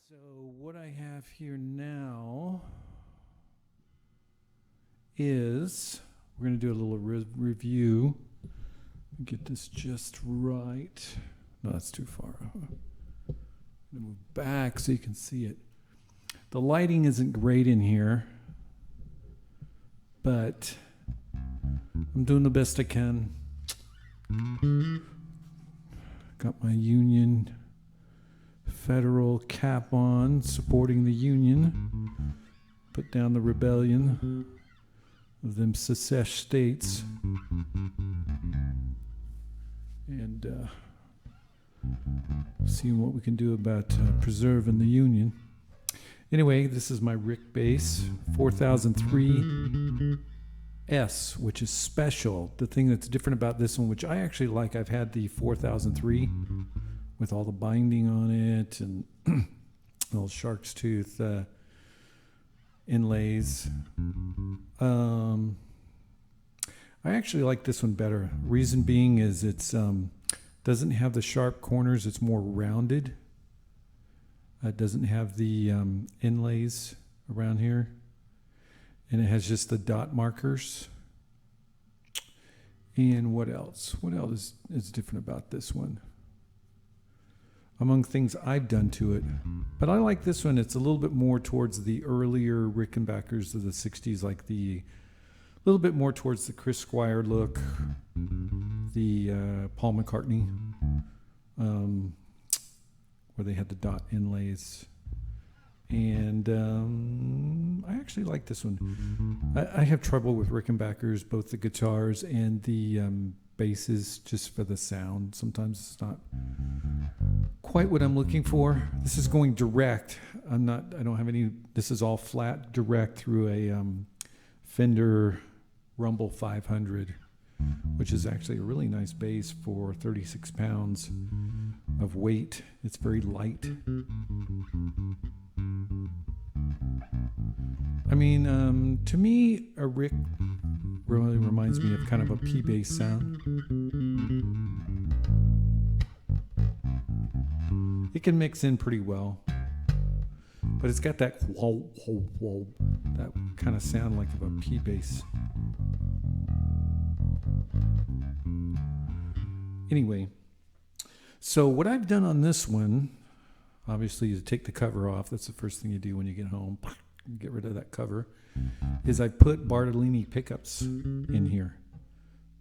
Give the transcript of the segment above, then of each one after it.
So what I have here now is we're going to do a little review. Get this just right. No, that's too far. I'm going to move back so you can see it. The lighting isn't great in here, but I'm doing the best I can. Got my Union federal cap on, supporting the Union. Put down the rebellion of them secesh states. And seeing what we can do about preserving the Union. Anyway, this is my Rick bass, 4003 S, which is special. The thing that's different about this one, which I actually like, I've had the 4003 with all the binding on it and little shark's tooth inlays. I actually like this one better. Reason being is it's doesn't have the sharp corners. It's more rounded. It doesn't have the inlays around here. And it has just the dot markers. And what else? What else is different about this one? Among things I've done to it. But I like this one. It's a little bit more towards the earlier Rickenbackers of the 60s, like a little bit more towards the Chris Squire look, the Paul McCartney, where they had the dot inlays. And I actually like this one. I have trouble with Rickenbackers, both the guitars and the basses, just for the sound. Sometimes it's not quite what I'm looking for. This is going direct. I don't have any, this is all flat direct through a Fender Rumble 500, which is actually a really nice bass for 36 pounds of weight. It's very light. I mean, to me, a Rick really reminds me of kind of a P-bass sound. It can mix in pretty well, but it's got that whoa, whoa, whoa, that kind of sound like of a P-bass. Anyway, so what I've done on this one, obviously, is take the cover off. That's the first thing you do when you get home. Get rid of that cover. Is I put Bartolini pickups in here.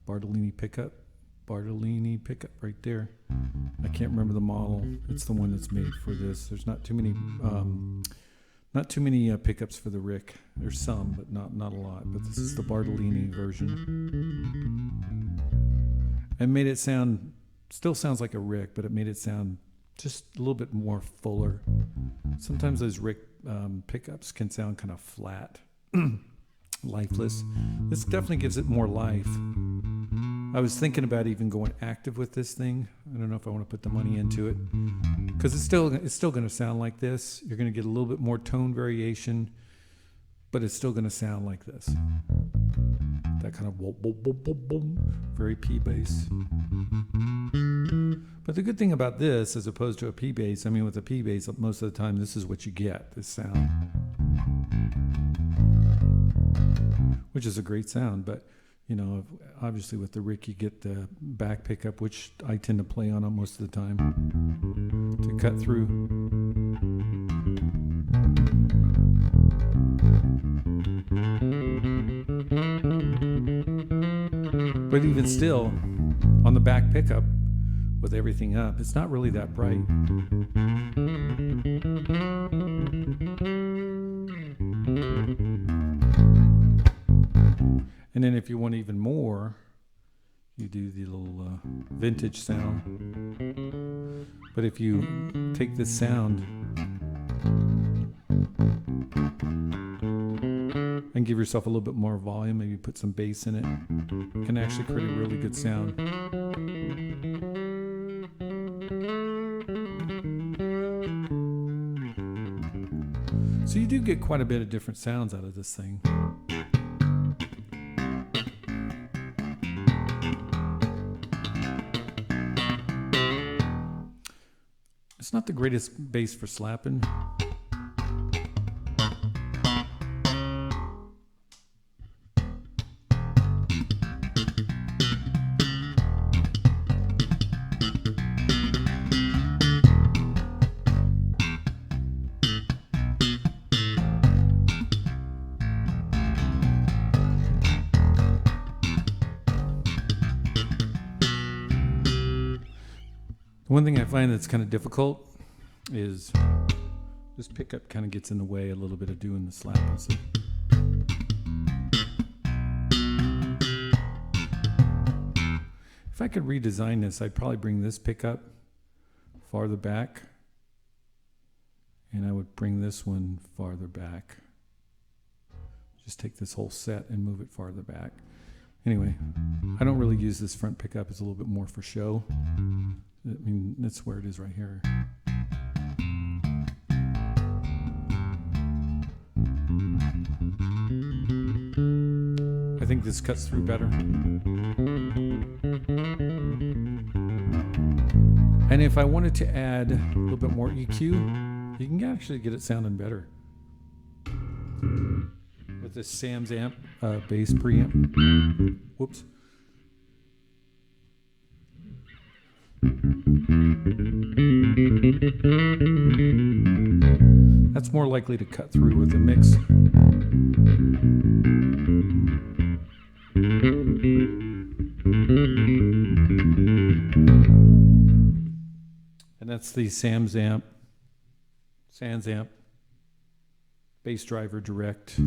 Bartolini pickup right there. I can't remember the model. It's the one that's made for this. There's not too many pickups for the Rick. There's some, but not a lot. But this is the Bartolini version. And made it sound, still sounds like a Rick, but it made it sound just a little bit more fuller. Sometimes those Rick pickups can sound kind of flat, lifeless. This definitely gives it more life. I was thinking about even going active with this thing. I don't know if I want to put the money into it, because it's still going to sound like this. You're going to get a little bit more tone variation, but it's still going to sound like this. That kind of boom, boom, boom, boom, boom, very P bass. But the good thing about this, as opposed to a P bass, I mean, with a P bass, most of the time, this is what you get, this sound, which is a great sound. But, you know, obviously with the Rick, you get the back pickup, which I tend to play on most of the time to cut through. But even still, on the back pickup, with everything up, it's not really that bright. And then if you want even more, you do the little vintage sound. But if you take this sound and give yourself a little bit more volume, maybe put some bass in it, you can actually create a really good sound. So you do get quite a bit of different sounds out of this thing. not the greatest bass for slapping. One thing I find that's kind of difficult is this pickup kind of gets in the way a little bit of doing the slapping. So if I could redesign this, I'd probably bring this pickup farther back, and I would bring this one farther back. Just take this whole set and move it farther back. Anyway, I don't really use this front pickup. It's a little bit more for show. I mean, that's where it is right here. I think this cuts through better. And if I wanted to add a little bit more EQ, you can actually get it sounding better with this Sam's amp bass preamp. Whoops. That's more likely to cut through with the mix. And that's the Sam's amp bass driver direct.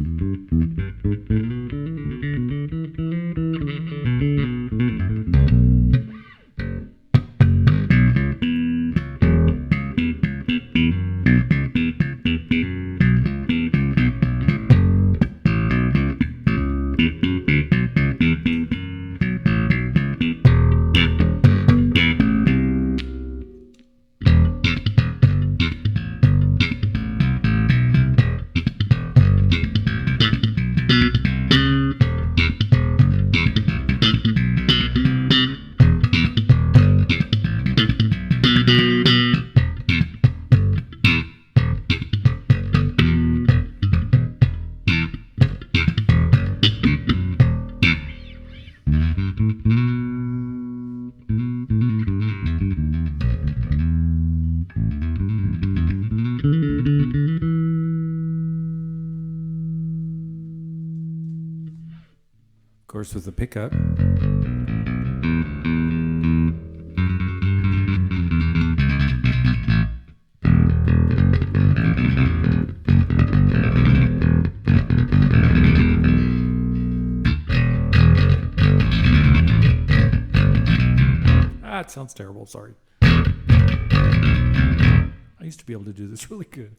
Of course, with the pickup. It sounds terrible, sorry. I used to be able to do this really good.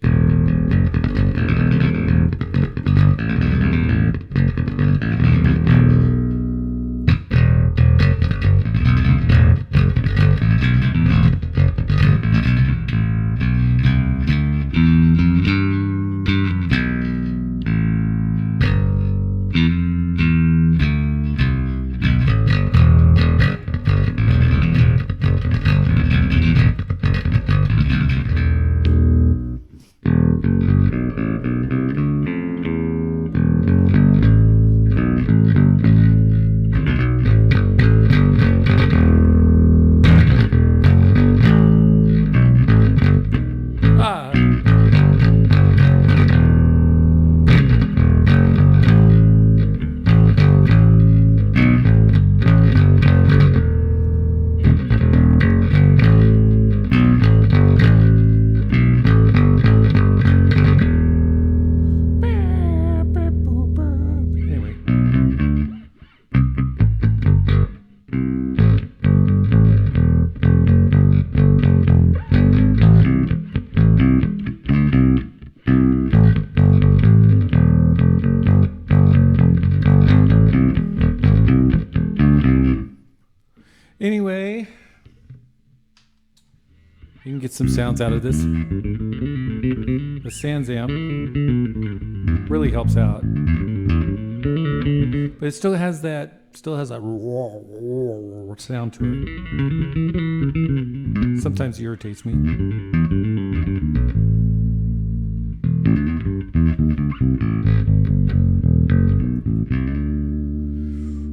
Anyway, you can get some sounds out of this. The Sans amp really helps out. But it still has that still has that sound to it. Sometimes irritates me.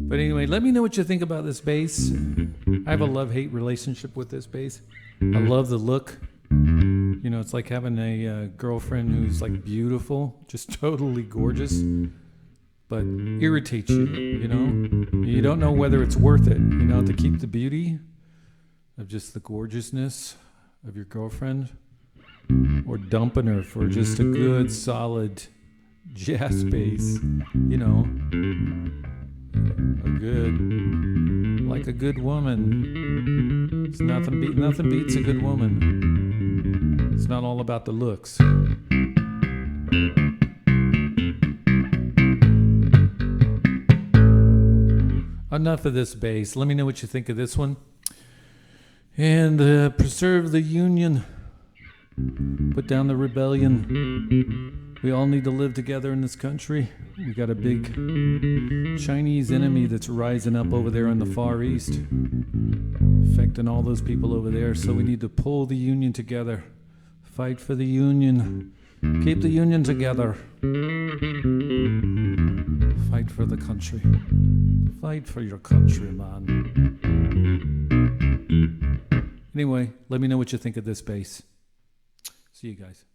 But anyway, let me know what you think about this bass. I have a love-hate relationship with this bass. I love the look. You know, it's like having a girlfriend who's like beautiful, just totally gorgeous, but irritates you, you know? You don't know whether it's worth it, you know, to keep the beauty of just the gorgeousness of your girlfriend, or dumping her for just a good, solid jazz bass, you know? Like a good woman. It's nothing beats a good woman. It's not all about the looks. Enough of this bass. Let me know what you think of this one. And preserve the union. Put down the rebellion. We all need to live together in this country. We got a big Chinese enemy that's rising up over there in the Far East, affecting all those people over there. So we need to pull the union together. Fight for the union. Keep the union together. Fight for the country. Fight for your country, man. Anyway, let me know what you think of this bass. See you guys.